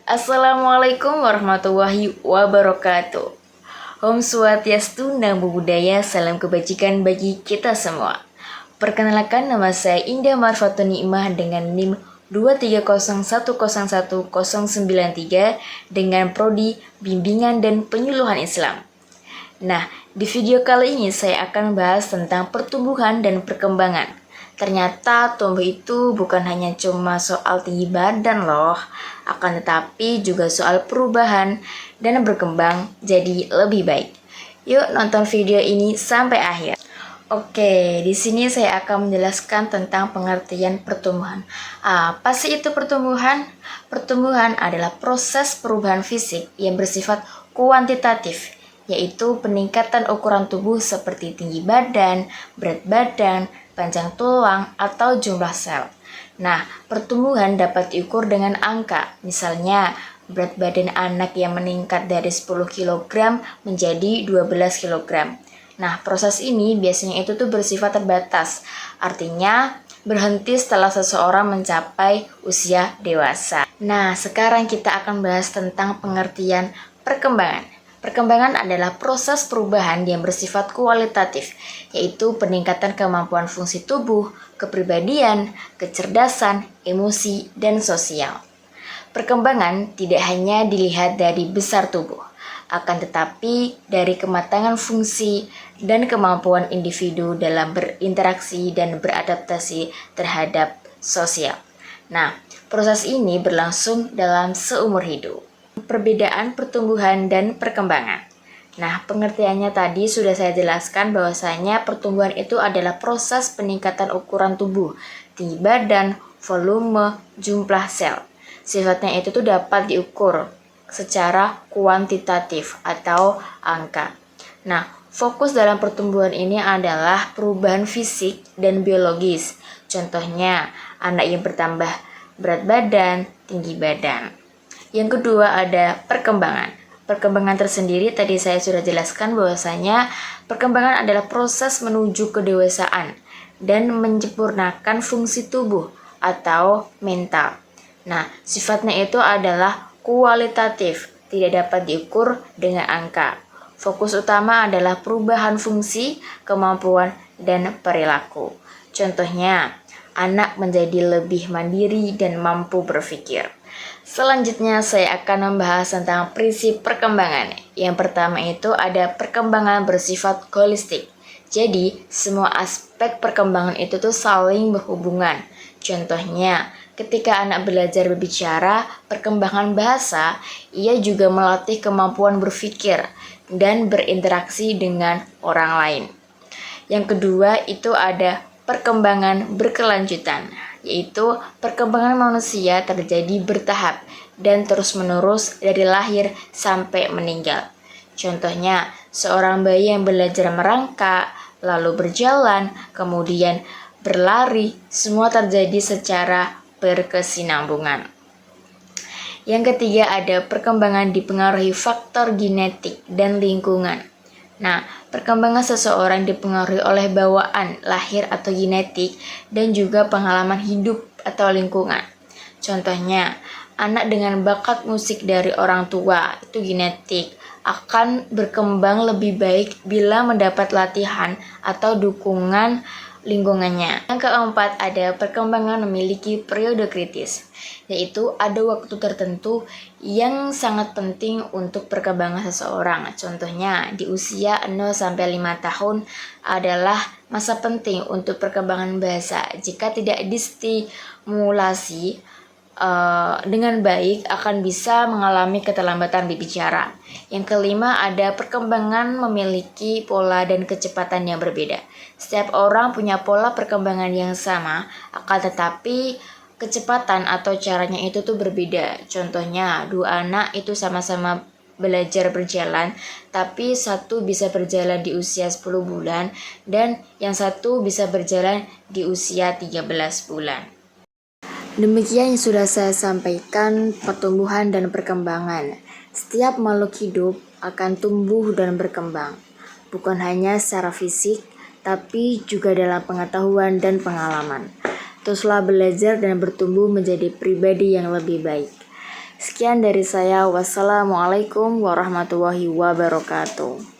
Assalamualaikum warahmatullahi wabarakatuh. Om Swastiastu, Namo Buddhaya, salam kebajikan bagi kita semua. Perkenalkan, nama saya Indah Marfatun Nikmah dengan NIM 230101093 dengan prodi Bimbingan dan Penyuluhan Islam. Nah, di video kali ini saya akan bahas tentang pertumbuhan dan perkembangan. Ternyata tumbuh itu bukan hanya cuma soal tinggi badan loh, akan tetapi juga soal perubahan dan berkembang jadi lebih baik. Yuk nonton video ini sampai akhir. Oke, di sini saya akan menjelaskan tentang pengertian pertumbuhan. Apa sih itu pertumbuhan? Pertumbuhan adalah proses perubahan fisik yang bersifat kuantitatif, yaitu peningkatan ukuran tubuh seperti tinggi badan, berat badan, panjang tulang, atau jumlah sel. Nah, pertumbuhan dapat diukur dengan angka. Misalnya, berat badan anak yang meningkat dari 10 kg menjadi 12 kg. Nah, proses ini biasanya itu tuh bersifat terbatas. Artinya, berhenti setelah seseorang mencapai usia dewasa. Nah, sekarang kita akan bahas tentang pengertian perkembangan. Perkembangan adalah proses perubahan yang bersifat kualitatif, yaitu peningkatan kemampuan fungsi tubuh, kepribadian, kecerdasan, emosi, dan sosial. Perkembangan tidak hanya dilihat dari besar tubuh, akan tetapi dari kematangan fungsi dan kemampuan individu dalam berinteraksi dan beradaptasi terhadap sosial. Nah, proses ini berlangsung dalam seumur hidup. Perbedaan pertumbuhan dan perkembangan. Nah, pengertiannya tadi sudah saya jelaskan bahwasanya pertumbuhan itu adalah proses peningkatan ukuran tubuh, tinggi badan, volume, jumlah sel. Sifatnya itu tuh dapat diukur secara kuantitatif atau angka. Nah, fokus dalam pertumbuhan ini adalah perubahan fisik dan biologis. Contohnya, anak yang bertambah berat badan, tinggi badan. Yang kedua ada perkembangan. Perkembangan tersendiri tadi saya sudah jelaskan bahwasanya perkembangan adalah proses menuju kedewasaan dan menyempurnakan fungsi tubuh atau mental. Nah, sifatnya itu adalah kualitatif, tidak dapat diukur dengan angka. Fokus utama adalah perubahan fungsi, kemampuan, dan perilaku. Contohnya, anak menjadi lebih mandiri dan mampu berpikir. Selanjutnya saya akan membahas tentang prinsip perkembangan. Yang pertama itu ada perkembangan bersifat holistik. Jadi semua aspek perkembangan itu tuh saling berhubungan. Contohnya, ketika anak belajar berbicara, perkembangan bahasa, ia juga melatih kemampuan berpikir dan berinteraksi dengan orang lain. Yang kedua itu ada perkembangan berkelanjutan, yaitu perkembangan manusia terjadi bertahap dan terus-menerus dari lahir sampai meninggal. Contohnya, seorang bayi yang belajar merangkak, lalu berjalan, kemudian berlari, semua terjadi secara berkesinambungan. Yang ketiga ada perkembangan dipengaruhi faktor genetik dan lingkungan. Nah, perkembangan seseorang dipengaruhi oleh bawaan, lahir atau genetik, dan juga pengalaman hidup atau lingkungan. Contohnya, anak dengan bakat musik dari orang tua, itu genetik, akan berkembang lebih baik bila mendapat latihan atau dukungan lingkungannya. Yang keempat ada perkembangan memiliki periode kritis, yaitu ada waktu tertentu yang sangat penting untuk perkembangan seseorang. Contohnya di usia 0-5 tahun adalah masa penting untuk perkembangan bahasa. Jika tidak distimulasi dengan baik akan bisa mengalami keterlambatan berbicara. Yang kelima ada perkembangan memiliki pola dan kecepatan yang berbeda. Setiap orang punya pola perkembangan yang sama, akan tetapi kecepatan atau caranya itu tuh berbeda. Contohnya, dua anak itu sama-sama belajar berjalan, tapi satu bisa berjalan di usia 10 bulan dan yang satu bisa berjalan di usia 13 bulan. Demikian yang sudah saya sampaikan pertumbuhan dan perkembangan. Setiap makhluk hidup akan tumbuh dan berkembang, bukan hanya secara fisik, tapi juga dalam pengetahuan dan pengalaman. Teruslah belajar dan bertumbuh menjadi pribadi yang lebih baik. Sekian dari saya. Wassalamualaikum warahmatullahi wabarakatuh.